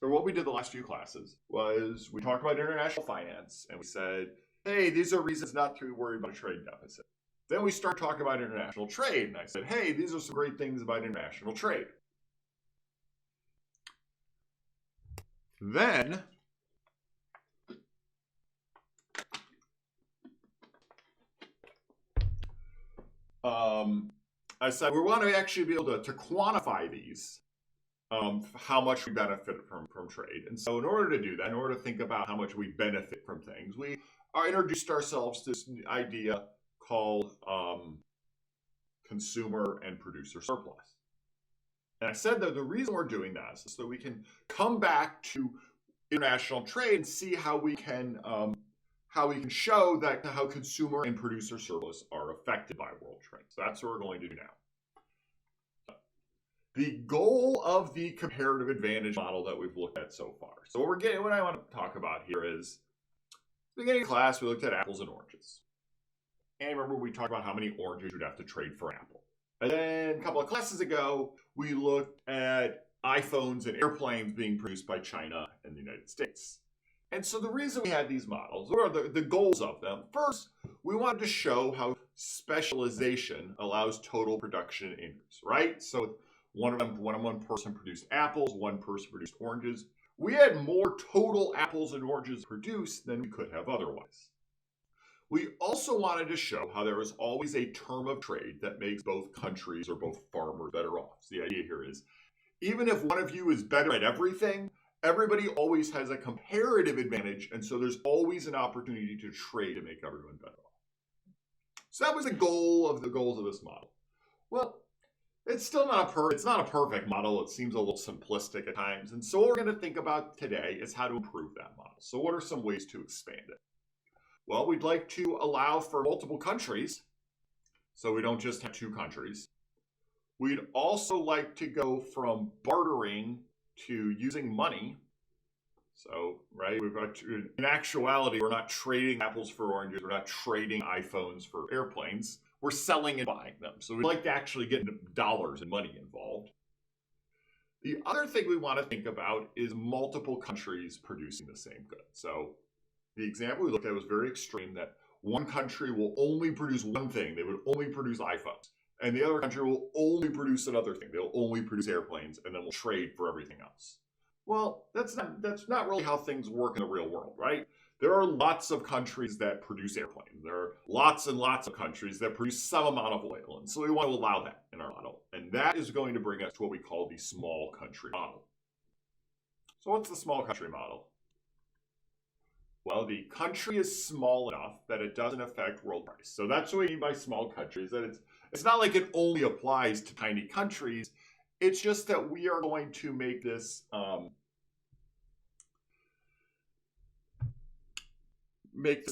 or what we did the last few classes was we talked about international finance and we said, hey, these are reasons not to worry about a trade deficit. Then we start talking about international trade, and I said, hey, these are some great things about international trade. Then I said we want to actually be able to quantify these, how much we benefit from trade. And so in order to do that, in order to think about how much we benefit from things, we introduced ourselves to this idea called consumer and producer surplus. And I said that the reason we're doing that is so we can come back to international trade and see how we can show that how consumer and producer surplus are affected by world trade. So that's what we're going to do now. The goal of the comparative advantage model that we've looked at so far. So what I want to talk about here is, at the beginning of class, we looked at apples and oranges. And remember, we talked about how many oranges you'd have to trade for an apple. And then a couple of classes ago, we looked at iPhones and airplanes being produced by China and the United States. And so the reason we had these models, what are the goals of them? First, we wanted to show how specialization allows total production increase, right? So one person produced apples, one person produced oranges. We had more total apples and oranges produced than we could have otherwise. We also wanted to show how there is always a term of trade that makes both countries or both farmers better off. So the idea here is, even if one of you is better at everything, everybody always has a comparative advantage, and so there's always an opportunity to trade to make everyone better off. So that was the goals of this model. Well, it's still not a perfect model. It seems a little simplistic at times, and so what we're going to think about today is how to improve that model. So what are some ways to expand it? Well, we'd like to allow for multiple countries, so we don't just have two countries. We'd also like to go from bartering to using money. So, right, in actuality, we're not trading apples for oranges. We're not trading iPhones for airplanes. We're selling and buying them. So we'd like to actually get dollars and money involved. The other thing we want to think about is multiple countries producing the same good. So the example we looked at was very extreme, that one country will only produce one thing. They would only produce iPhones. And the other country will only produce another thing. They'll only produce airplanes, and then we'll trade for everything else. Well, that's not really how things work in the real world, right? There are lots of countries that produce airplanes. There are lots and lots of countries that produce some amount of oil. And so we want to allow that in our model. And that is going to bring us to what we call the small country model. So what's the small country model? Well, the country is small enough that it doesn't affect world price. So that's what we mean by small countries, that it's not like it only applies to tiny countries. It's just that we are going to make this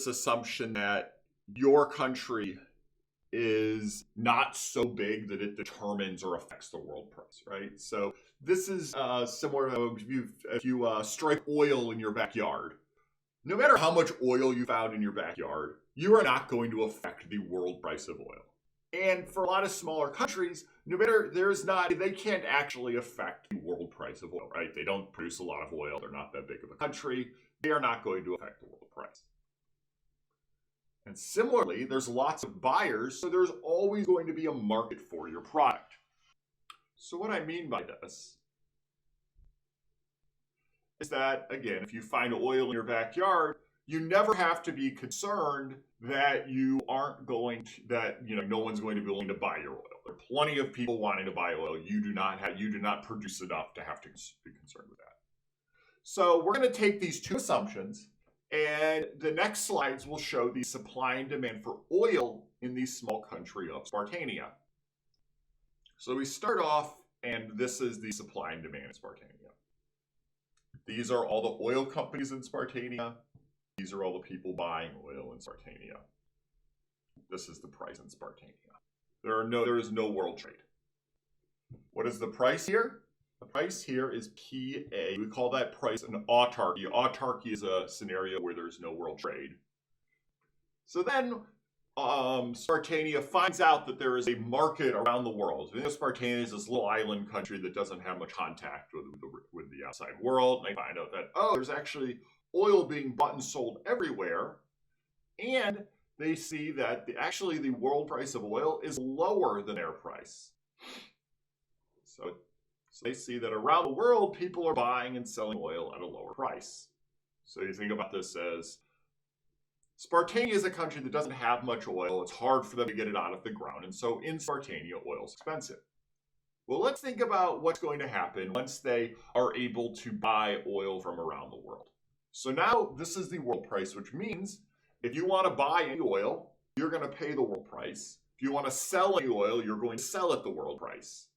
assumption that your country is not so big that it determines or affects the world price, right? So this is similar to if you strike oil in your backyard. No matter how much oil you found in your backyard, you are not going to affect the world price of oil. And for a lot of smaller countries, they can't actually affect the world price of oil, right? They don't produce a lot of oil. They're not that big of a country. They are not going to affect the world price. And similarly, there's lots of buyers, so there's always going to be a market for your product. So what I mean by this is that, again, if you find oil in your backyard, you never have to be concerned that no one's going to be willing to buy your oil. There are plenty of people wanting to buy oil. You do not produce enough to have to be concerned with that. So we're going to take these two assumptions, and the next slides will show the supply and demand for oil in the small country of Spartania. So we start off, and this is the supply and demand in Spartania. These are all the oil companies in Spartania. These are all the people buying oil in Spartania. This is the price in Spartania. There is no world trade. What is the price here? The price here is PA. We call that price an autarky. Autarky is a scenario where there's no world trade. So then Spartania finds out that there is a market around the world. You know, Spartania is this little island country that doesn't have much contact with the outside world. And they find out that, oh, there's actually oil being bought and sold everywhere. And they see that actually the world price of oil is lower than their price. So they see that around the world, people are buying and selling oil at a lower price. So you think about this as Spartania is a country that doesn't have much oil. It's hard for them to get it out of the ground. And so in Spartania, oil is expensive. Well, let's think about what's going to happen once they are able to buy oil from around the world. So now this is the world price, which means if you want to buy any oil, you're going to pay the world price. If you want to sell any oil, you're going to sell at the world price.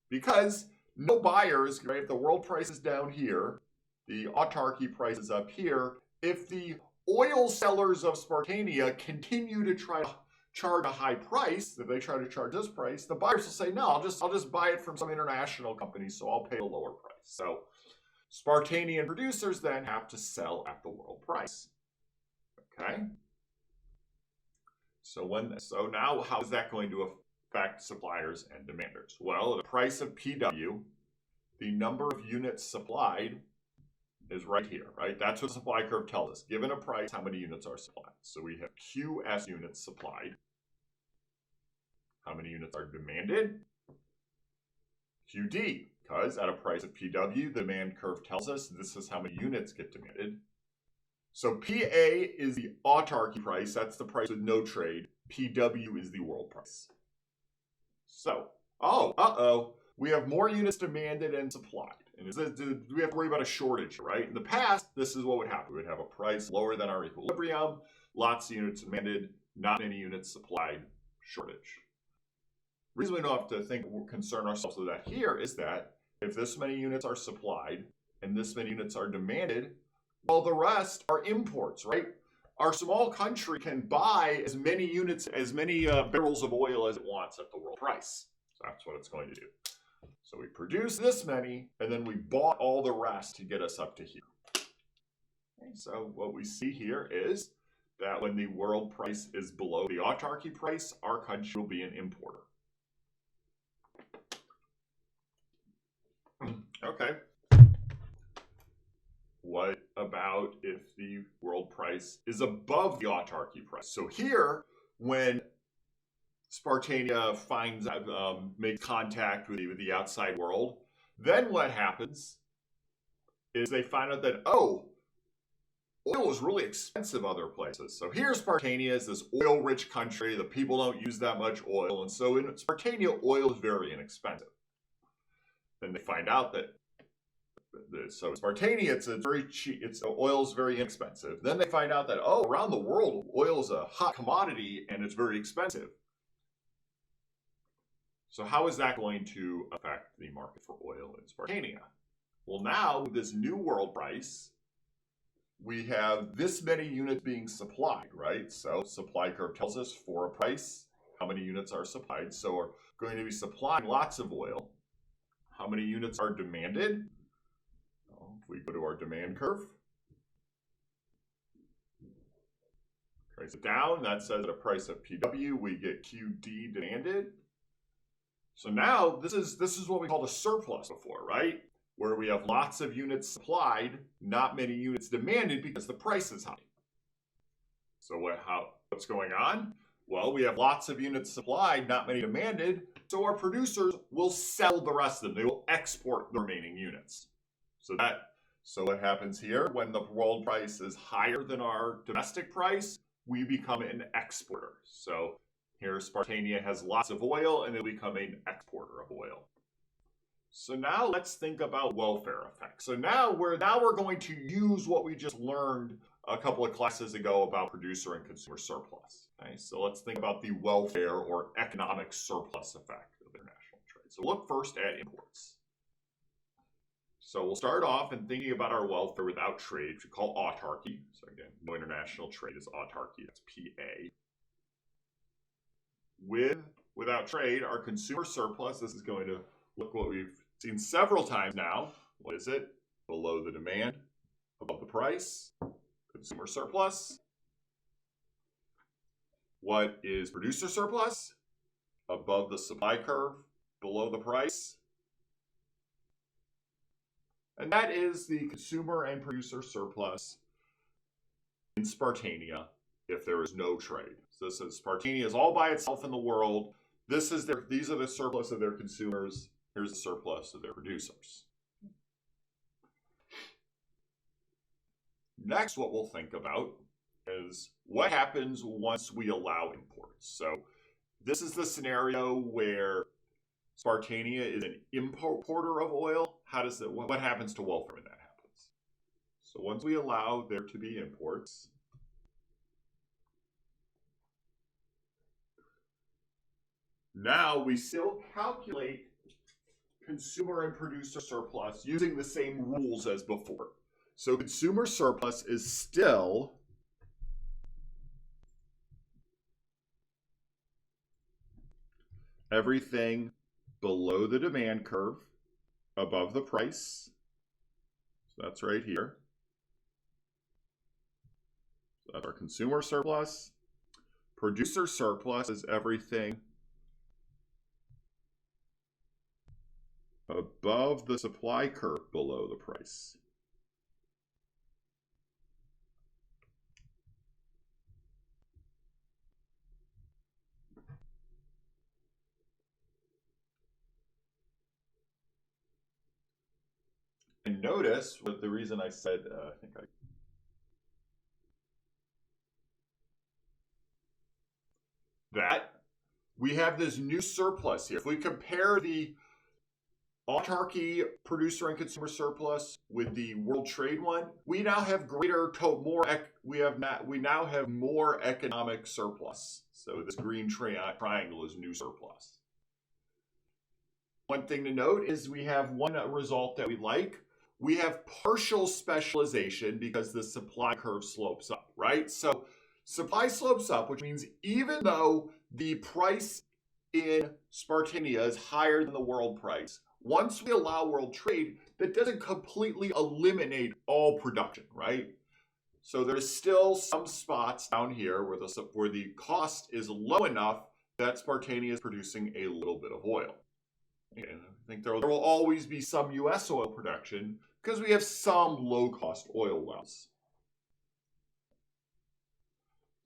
Because no buyers, right? If the world price is down here, the autarky price is up here. If the oil sellers of Spartania continue to try to charge a high price, if they try to charge this price, the buyers will say, no, I'll just buy it from some international company, so I'll pay a lower price. So Spartanian producers then have to sell at the world price. Okay? So now how is that going to affect suppliers and demanders? Well, the price of PW, the number of units supplied, is right here, right? That's what the supply curve tells us. Given a price, how many units are supplied? So we have QS units supplied. How many units are demanded? QD, because at a price of PW, the demand curve tells us this is how many units get demanded. So PA is the autarky price. That's the price with no trade. PW is the world price. So, we have more units demanded and supplied. And do we have to worry about a shortage, right? In the past, this is what would happen. We would have a price lower than our equilibrium, lots of units demanded, not many units supplied, shortage. The reason we don't have to concern ourselves with that here is that if this many units are supplied and this many units are demanded, well, the rest are imports, right? Our small country can buy as many units, as many barrels of oil as it wants at the world price. So that's what it's going to do. So we produce this many, and then we bought all the rest to get us up to here. Okay, so what we see here is that when the world price is below the autarky price, our country will be an importer. Okay. What about if the world price is above the autarky price? So here, when Spartania makes contact with the outside world, then what happens is they find out that, oh, oil is really expensive other places. So here Spartania is this oil-rich country. The people don't use that much oil. And so in Spartania, oil is very inexpensive. Then they find out that so in Spartania, it's very cheap. Oil is very inexpensive. Then they find out that, oh, around the world, oil is a hot commodity and it's very expensive. So how is that going to affect the market for oil in Spartania? Well, now with this new world price, we have this many units being supplied, right? So supply curve tells us for a price, how many units are supplied. So we're going to be supplying lots of oil. How many units are demanded? Well, if we go to our demand curve, trace it down, that says at a price of PW, we get QD demanded. So now this is what we called a surplus before, right? Where we have lots of units supplied, not many units demanded because the price is high. So what's going on? Well, we have lots of units supplied, not many demanded, so our producers will sell the rest of them. They will export the remaining units. So what happens here? When the world price is higher than our domestic price, we become an exporter. So here Spartania has lots of oil and they become an exporter of oil. So now let's think about welfare effects. So now we're going to use what we just learned a couple of classes ago about producer and consumer surplus. Okay, so let's think about the welfare or economic surplus effect of international trade. So look first at imports. So we'll start off in thinking about our welfare without trade, which we call autarky. So again, no international trade is autarky, that's PA. Without trade, our consumer surplus, this is going to look what we've seen several times now. What is it? Below the demand, above the price, consumer surplus. What is producer surplus? Above the supply curve, below the price. And that is the consumer and producer surplus in Spartania if there is no trade. So this is Spartania is all by itself in the world. These are the surplus of their consumers. Here's the surplus of their producers. Next, what we'll think about is what happens once we allow imports. So this is the scenario where Spartania is an importer of oil. What happens to welfare when that happens? So once we allow there to be imports, now we still calculate consumer and producer surplus using the same rules as before. So consumer surplus is still everything below the demand curve, above the price. So that's right here. So that's our consumer surplus. Producer surplus is everything above the supply curve, below the price. And notice what the reason I said, that we have this new surplus here. If we compare the autarky producer and consumer surplus with the world trade one, we now have we now have more economic surplus. So this green triangle is new surplus. One thing to note is we have one result that we like. We have partial specialization because the supply curve slopes up, right? So supply slopes up, which means even though the price in Spartania is higher than the world price, once we allow world trade, that doesn't completely eliminate all production, right? So there's still some spots down here where the cost is low enough that Spartania is producing a little bit of oil. And I think there will always be some U.S. oil production because we have some low-cost oil wells.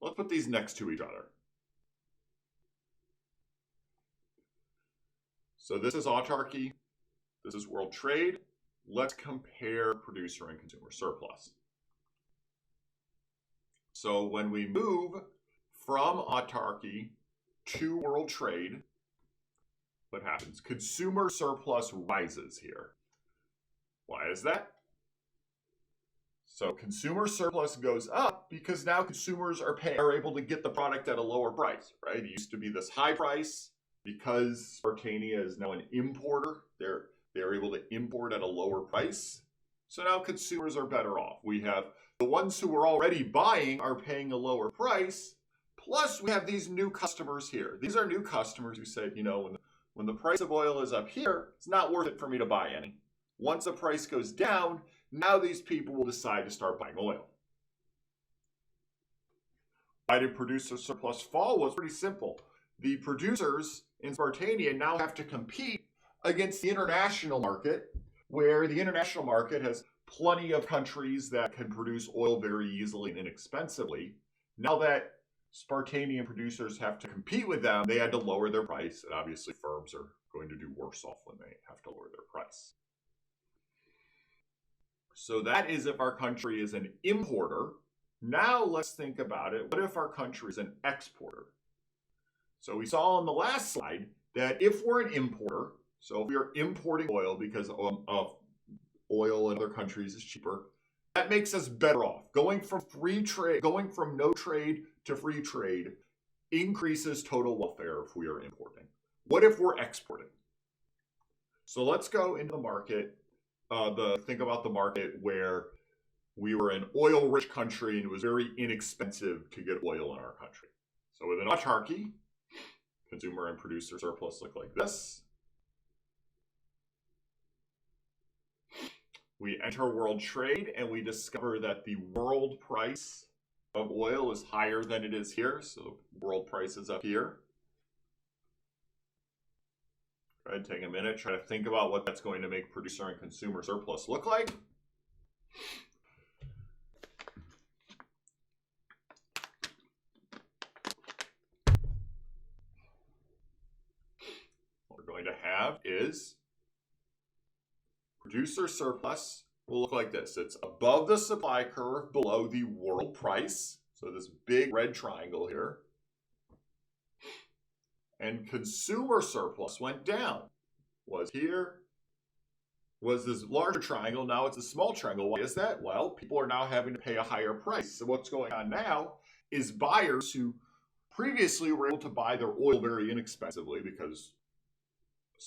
Let's put these next to each other. So this is autarky. This is world trade. Let's compare producer and consumer surplus. So when we move from autarky to world trade, what happens? Consumer surplus rises here. Why is that? So consumer surplus goes up because now consumers are able to get the product at a lower price, right? It used to be this high price. Because Spartania is now an importer, they're able to import at a lower price. So now consumers are better off. We have the ones who were already buying are paying a lower price. Plus we have these new customers here. These are new customers who said, when the price of oil is up here, it's not worth it for me to buy any. Once the price goes down, now these people will decide to start buying oil. Why did producer surplus fall? Well, it's pretty simple. The producers in Spartania now have to compete against the international market, where the international market has plenty of countries that can produce oil very easily and inexpensively. Now that Spartanian producers have to compete with them, they had to lower their price, and obviously firms are going to do worse off when they have to lower their price. So that is if our country is an importer. Now let's think about it. What if our country is an exporter? So we saw on the last slide that if we're an importer, so if we are importing oil because of oil in other countries is cheaper, that makes us better off. Going from no trade to free trade increases total welfare if we are importing. What if we're exporting? So let's go into the market. Think about the market where we were an oil-rich country and it was very inexpensive to get oil in our country. So with an autarky, consumer and producer surplus look like this. We enter world trade and we discover that the world price of oil is higher than it is here, so world price is up here. Go ahead, take a minute, try to think about what that's going to make producer and consumer surplus look like. What we're going to have is producer surplus will look like this. It's above the supply curve, below the world price. So this big red triangle here. And consumer surplus went down. Was here, was this larger triangle, now it's a small triangle. Why is that? Well, people are now having to pay a higher price. So what's going on now is buyers who previously were able to buy their oil very inexpensively because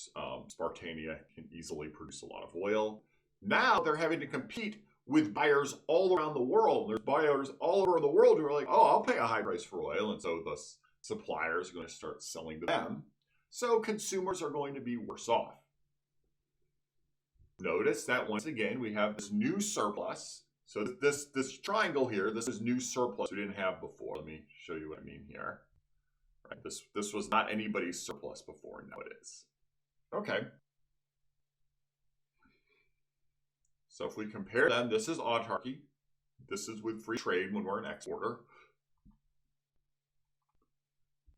Spartania can easily produce a lot of oil. Now they're having to compete with buyers all around the world. There's buyers all over the world who are like, oh, I'll pay a high price for oil. And so the suppliers are going to start selling to them. So consumers are going to be worse off. Notice that once again, we have this new surplus. So this triangle here, this is new surplus we didn't have before. Let me show you what I mean here. Right, this was not anybody's surplus before, now it is. Okay. So if we compare them, this is autarky. This is with free trade when we're an exporter.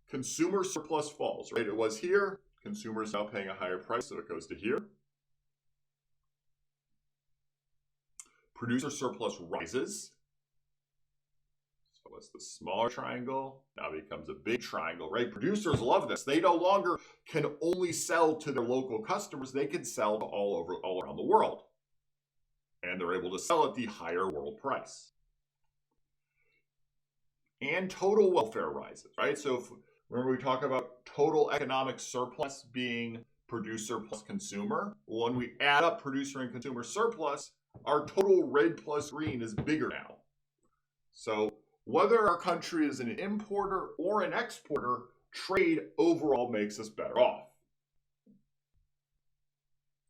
Consumer surplus falls, right? It was here. Consumer is now paying a higher price, so it goes to here. Producer surplus rises. So it's the smaller triangle. Now it becomes a big triangle, right? Producers love this. They no longer can only sell to their local customers. They can sell to all around the world. And they're able to sell at the higher world price. And total welfare rises, right? So remember we talk about total economic surplus being producer plus consumer. Well, when we add up producer and consumer surplus, our total red plus green is bigger now. So whether our country is an importer or an exporter, trade overall makes us better off.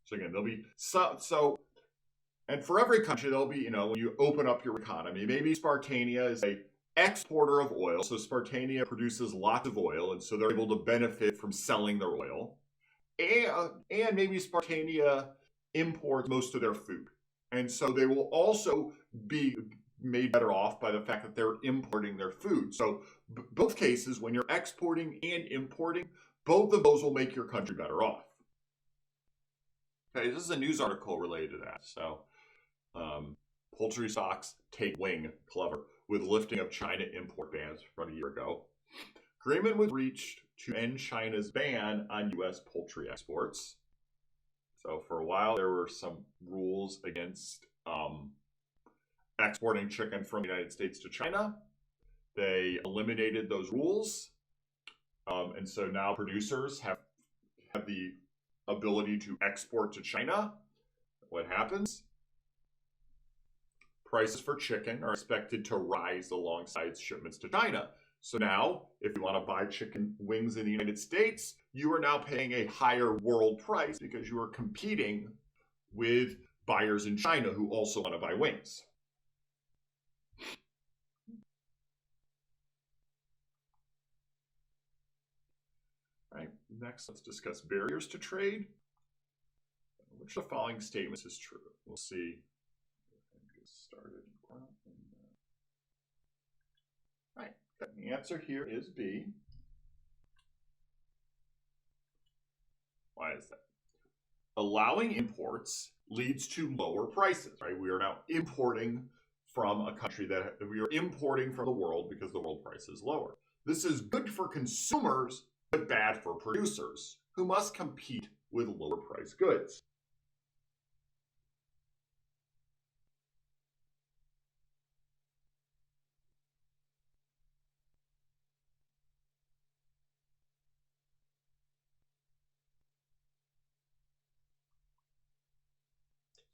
So again, there'll be and for every country, there'll be, when you open up your economy, maybe Spartania is a exporter of oil. So Spartania produces lots of oil, and so they're able to benefit from selling their oil. And maybe Spartania imports most of their food. And so they will also be made better off by the fact that they're importing their food. So both cases, when you're exporting and importing, both of those will make your country better off. Okay, this is a news article related to that. So poultry stocks take wing, clever, with lifting of China import bans from a year ago. Agreement was reached to end China's ban on U.S. poultry exports. So for a while, there were some rules against exporting chicken from the United States to China. They eliminated those rules. And so now producers have the ability to export to China. What happens? Prices for chicken are expected to rise alongside shipments to China. So now, if you want to buy chicken wings in the United States, you are now paying a higher world price because you are competing with buyers in China who also want to buy wings. All right, next let's discuss barriers to trade. Which of the following statements is true? We'll see. Get started. All right, the answer here is B. Why is that? Allowing imports leads to lower prices, right? We are now importing from a country that we are importing from the world because the world price is lower. This is good for consumers, but bad for producers who must compete with lower price goods.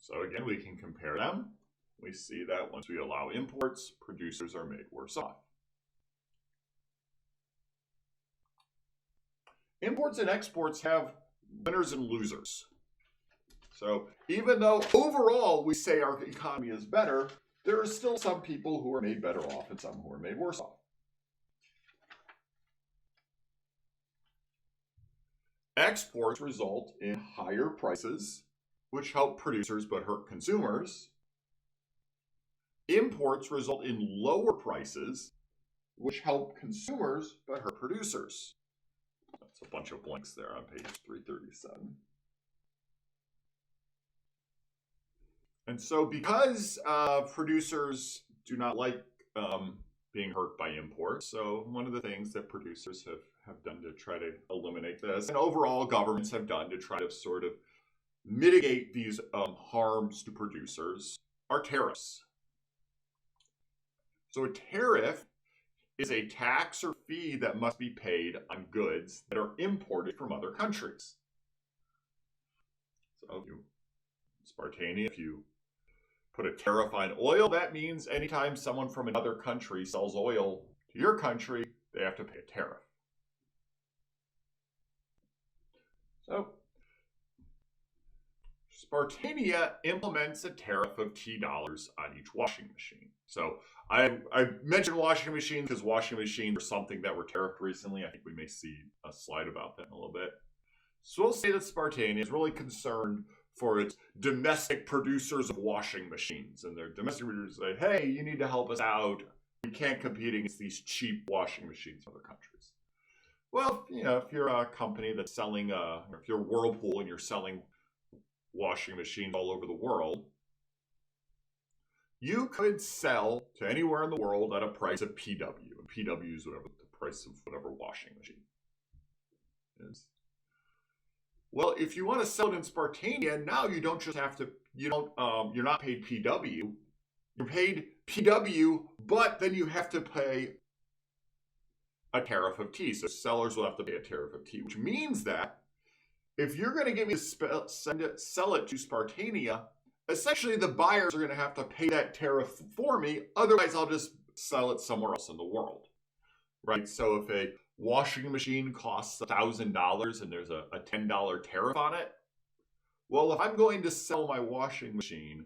So again, we can compare them. We see that once we allow imports, producers are made worse off. Imports and exports have winners and losers. So even though overall we say our economy is better, there are still some people who are made better off and some who are made worse off. Exports result in higher prices, which help producers but hurt consumers. Imports result in lower prices, which help consumers but hurt producers. That's a bunch of blanks there on page 337. And so because producers do not like being hurt by imports, so one of the things that producers have done to try to eliminate this, and overall governments have done to try to sort of mitigate these harms to producers, are tariffs. So a tariff is a tax or fee that must be paid on goods that are imported from other countries. So Spartania, if you put a tariff on oil, that means anytime someone from another country sells oil to your country, they have to pay a tariff. So Spartania implements a tariff of $T on each washing machine. So I mentioned washing machines because washing machines are something that were tariffed recently. I think we may see a slide about that in a little bit. So we'll say that Spartania is really concerned for its domestic producers of washing machines. And their domestic producers say, hey, you need to help us out. We can't compete against these cheap washing machines in other countries. Well, if you're a company that's selling, or if you're Whirlpool and you're selling washing machines all over the world, you could sell to anywhere in the world at a price of PW. And PW is whatever the price of whatever washing machine is. Well, if you want to sell it in Spartania, now you don't just have to, you're not paid PW. You're paid PW, but then you have to pay a tariff of T. So sellers will have to pay a tariff of T, which means that if you're going to give me sell it to Spartania, essentially the buyers are going to have to pay that tariff for me. Otherwise, I'll just sell it somewhere else in the world, right? So if a washing machine costs $1,000 and there's a $10 tariff on it, well, if I'm going to sell my washing machine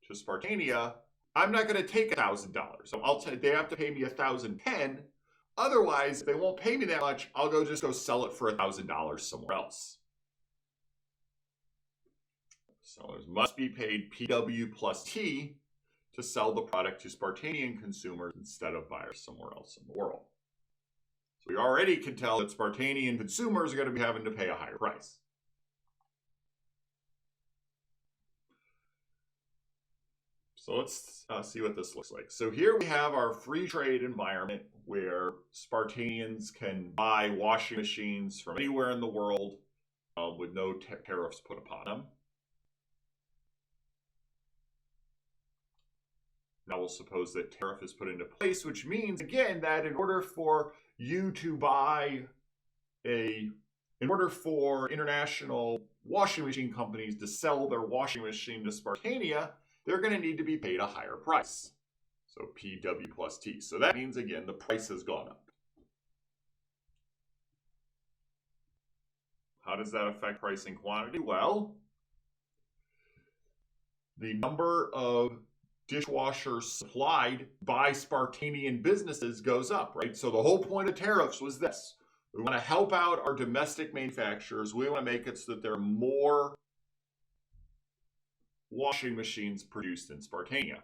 to Spartania, I'm not going to take $1,000. So they have to pay me $1,010. Otherwise, if they won't pay me that much, I'll just go sell it for $1,000 somewhere else. Sellers must be paid PW plus T to sell the product to Spartanian consumers instead of buyers somewhere else in the world. So we already can tell that Spartanian consumers are going to be having to pay a higher price. So let's see what this looks like. So here we have our free trade environment where Spartanians can buy washing machines from anywhere in the world with no tariffs put upon them. Now we'll suppose that tariff is put into place, which means, again, that in order for international washing machine companies to sell their washing machine to Spartania, they're going to need to be paid a higher price. So PW plus T. So that means, again, the price has gone up. How does that affect price and quantity? Well, the number of dishwashers supplied by Spartanian businesses goes up, right? So the whole point of tariffs was this. We want to help out our domestic manufacturers. We want to make it so that there are more washing machines produced in Spartania.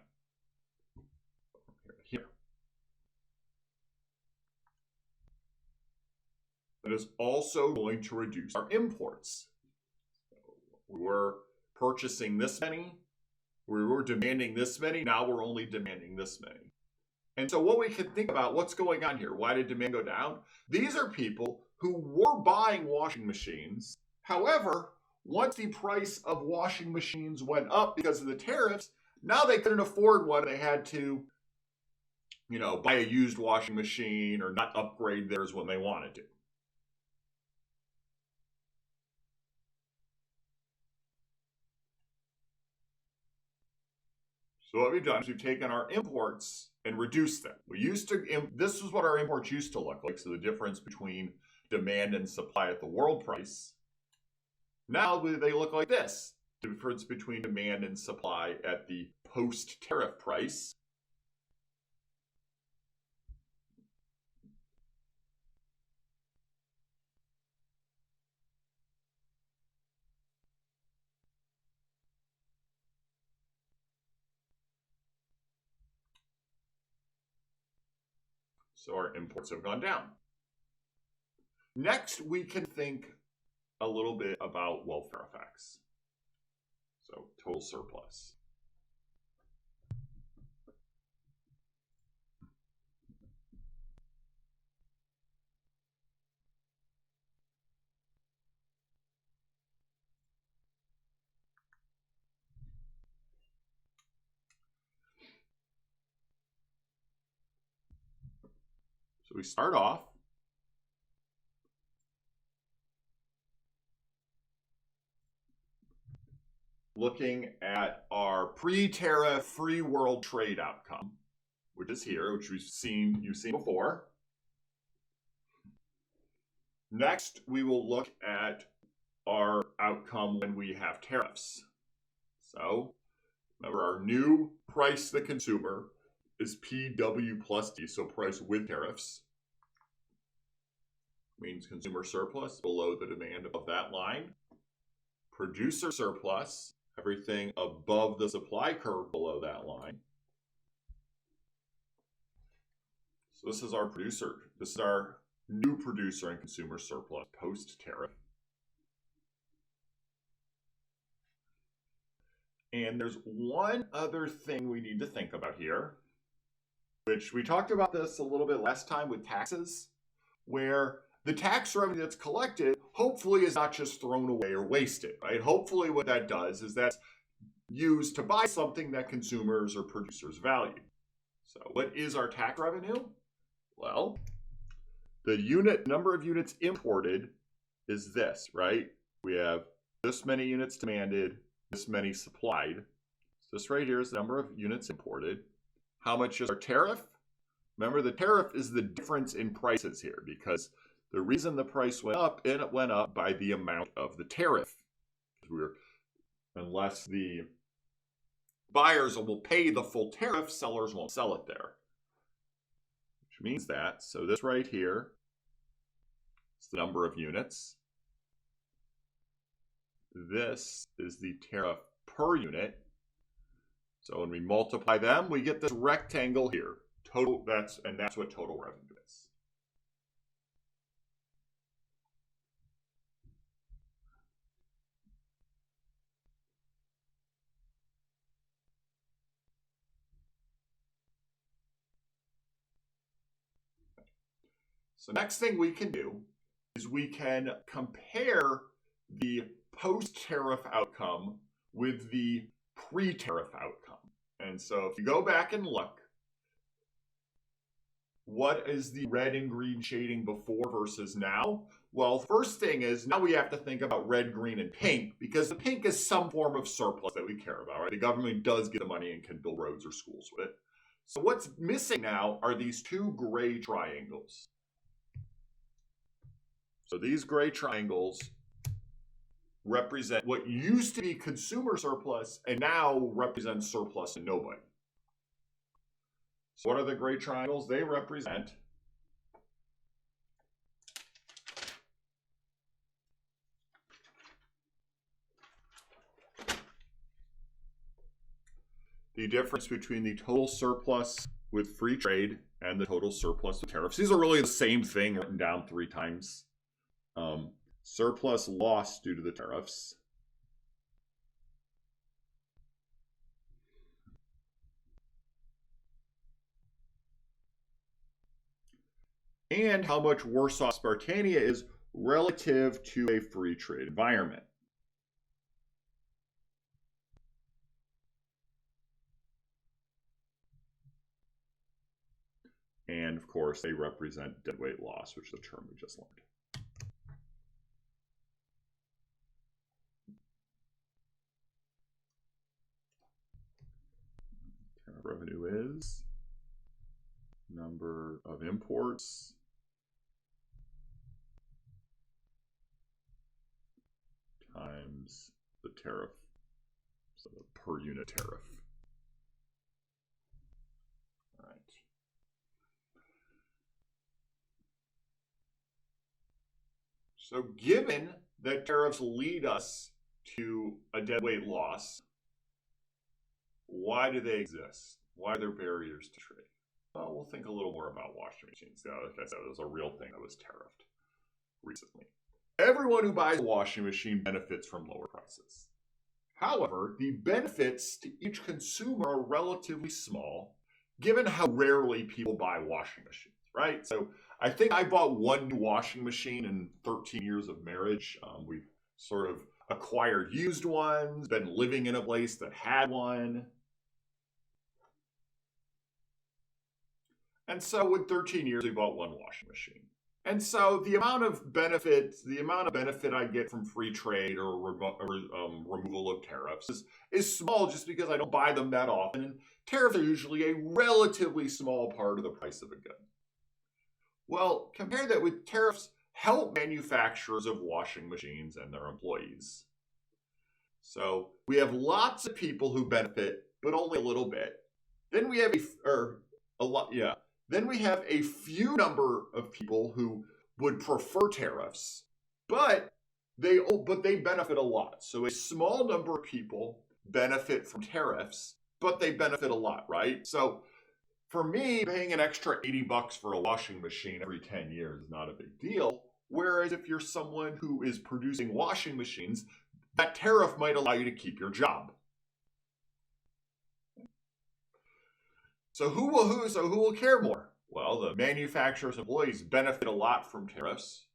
Here. That is also going to reduce our imports. We were purchasing this many. We were demanding this many. Now we're only demanding this many. And so what we can think about, what's going on here? Why did demand go down? These are people who were buying washing machines. However, once the price of washing machines went up because of the tariffs, now they couldn't afford one. They had to, buy a used washing machine or not upgrade theirs when they wanted to. So what we've done is we've taken our imports and reduced them. This is what our imports used to look like. So the difference between demand and supply at the world price. Now they look like this. difference between demand and supply at the post-tariff price. So our imports have gone down. Next, we can think a little bit about welfare effects. So total surplus. So we start off looking at our pre-tariff free world trade outcome, which is here, which you've seen before. Next, we will look at our outcome when we have tariffs. So remember, our new price to the consumer is PW plus D, so price with tariffs. Means consumer surplus below the demand above that line. Producer surplus, everything above the supply curve below that line. So this is our producer. This is our new producer and consumer surplus post-tariff. And there's one other thing we need to think about here, which we talked about this a little bit last time with taxes, where the tax revenue that's collected hopefully is not just thrown away or wasted, right? Hopefully what that does is that's used to buy something that consumers or producers value. So what is our tax revenue? Well, the number of units imported is this, right? We have this many units demanded, this many supplied. So this right here is the number of units imported. How much is our tariff? Remember, the tariff is the difference in prices here, because the reason the price went up, and it went up by the amount of the tariff. Unless the buyers will pay the full tariff, sellers won't sell it there. Which means that, so this right here is the number of units. This is the tariff per unit. So when we multiply them, we get this rectangle here. Total, that's what total revenue is. So next thing we can do is we can compare the post-tariff outcome with the pre-tariff outcome. And so if you go back and look, what is the red and green shading before versus now? Well, first thing is now we have to think about red, green, and pink, because the pink is some form of surplus that we care about, right? The government does get the money and can build roads or schools with it. So what's missing now are these two gray triangles. So these gray triangles represent what used to be consumer surplus and now represents surplus and nobody. So what are the gray triangles? They represent the difference between the total surplus with free trade and the total surplus with tariffs. These are really the same thing written down 3 times. Surplus loss due to the tariffs. And how much worse off Spartania is relative to a free trade environment. And of course, they represent deadweight loss, which is a term we just learned. Revenue is number of imports times the tariff So the per unit tariff. All right. So given that tariffs lead us to a deadweight loss, why do they exist? Why are there barriers to trade? Well, we'll think a little more about washing machines. Like I said, it was a real thing that was tariffed recently. Everyone who buys a washing machine benefits from lower prices. However, the benefits to each consumer are relatively small, given how rarely people buy washing machines, right? So I think I bought one new washing machine in 13 years of marriage. We've sort of acquired used ones, been living in a place that had one. And so with 13 years, we bought one washing machine. And so the amount of benefit I get from free trade or removal of tariffs is small, just because I don't buy them that often. And tariffs are usually a relatively small part of the price of a good. Well, compare that with tariffs help manufacturers of washing machines and their employees. So we have lots of people who benefit, but only a little bit. Then we have Then we have a few number of people who would prefer tariffs, but they benefit a lot. So a small number of people benefit from tariffs, but they benefit a lot, right? So for me, paying an extra $80 for a washing machine every 10 years is not a big deal. Whereas if you're someone who is producing washing machines, that tariff might allow you to keep your job. So who will care more? Well, the manufacturer's employees benefit a lot from tariffs.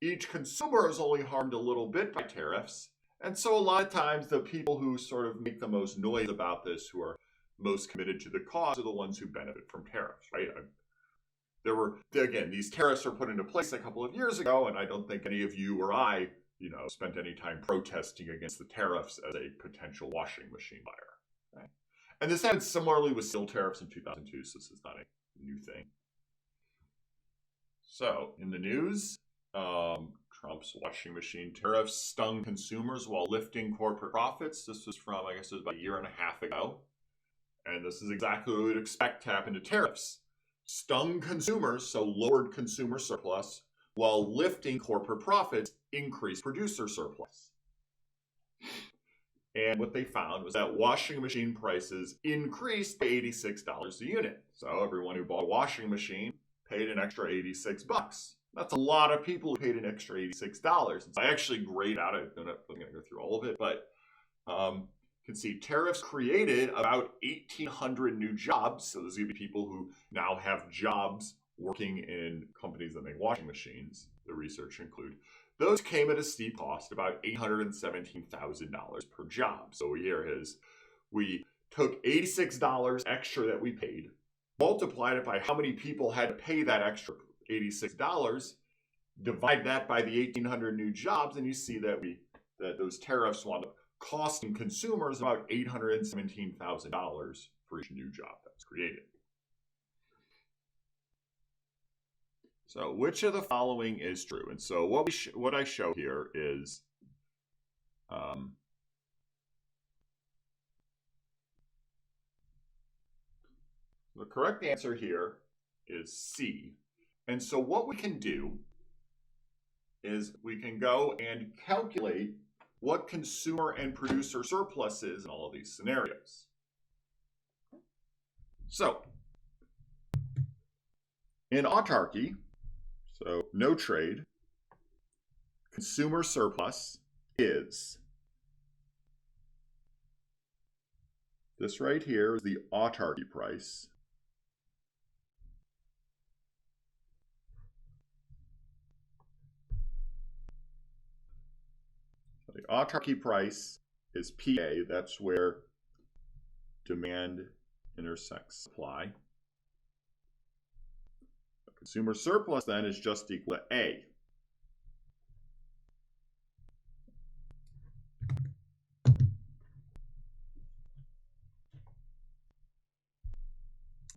Each consumer is only harmed a little bit by tariffs. And so a lot of times the people who sort of make the most noise about this, who are most committed to the cause, are the ones who benefit from tariffs, right? These tariffs were put into place a couple of years ago, and I don't think any of you or I, spent any time protesting against the tariffs as a potential washing machine buyer. Right? And this happened similarly with steel tariffs in 2002, so this is not a new thing. So, in the news, Trump's washing machine tariffs stung consumers while lifting corporate profits. This was from, I guess it was about a year and a half ago. And this is exactly what we would expect to happen to tariffs. Stung consumers, so lowered consumer surplus, while lifting corporate profits, increased producer surplus. And what they found was that washing machine prices increased by $86 a unit. So everyone who bought a washing machine paid an extra $86. That's a lot of people who paid an extra $86. It's actually great out. I'm not going to go through all of it, but you can see tariffs created about 1,800 new jobs. So those are going to be people who now have jobs working in companies that make washing machines, the research include. Those came at a steep cost, about $817,000 per job. So here is, we took $86 extra that we paid, multiplied it by how many people had to pay that extra $86, divide that by the 1,800 new jobs, and you see that those tariffs wound up costing consumers about $817,000 for each new job that's created. So which of the following is true? And so what I show here is the correct answer here is C. And so what we can do is we can go and calculate what consumer and producer surplus is in all of these scenarios. So in autarky, so no trade, consumer surplus is this right here is the autarky price. So the autarky price is PA, that's where demand intersects supply. Consumer surplus then is just equal to A.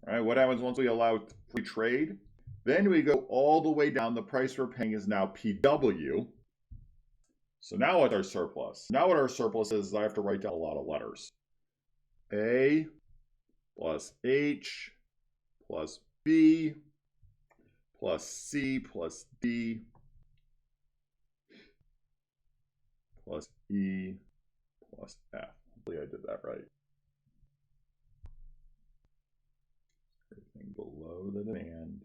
All right, what happens once we allow free trade? Then we go all the way down. The price we're paying is now PW. So now what's our surplus? Now what our surplus is I have to write down a lot of letters. A plus H plus B plus C plus D plus E plus F. Hopefully I did that right. Everything below the demand,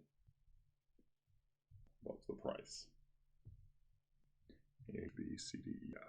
above the price. A, B, C, D, E, F.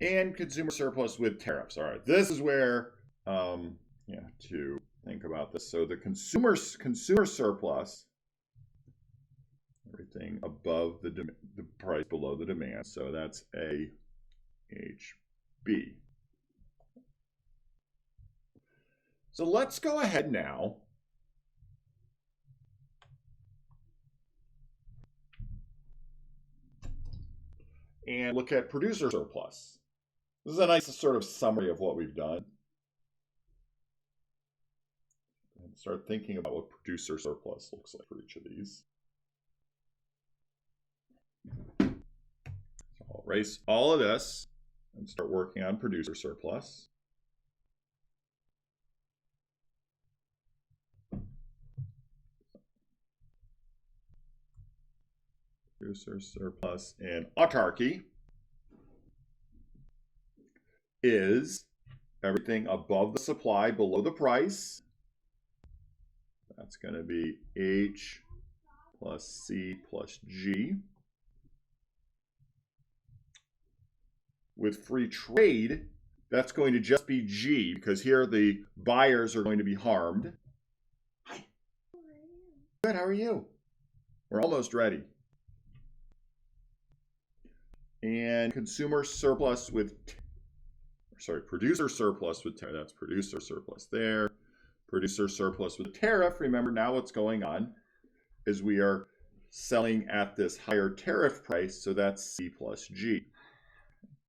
And consumer surplus with tariffs. All right, this is where to think about this. So the consumer surplus, everything above the price below the demand. So that's A, H, B. So let's go ahead now and look at producer surplus. This is a nice sort of summary of what we've done. And start thinking about what producer surplus looks like for each of these. So I'll erase all of this and start working on producer surplus. Producer surplus and autarky is everything above the supply, below the price. That's going to be H plus C plus G. With free trade, that's going to just be G, because here the buyers are going to be harmed. Hi. Good, how are you? We're almost ready. And consumer surplus with, producer surplus with, that's producer surplus there. Producer surplus with tariff. Remember, now what's going on is we are selling at this higher tariff price, so that's C plus G.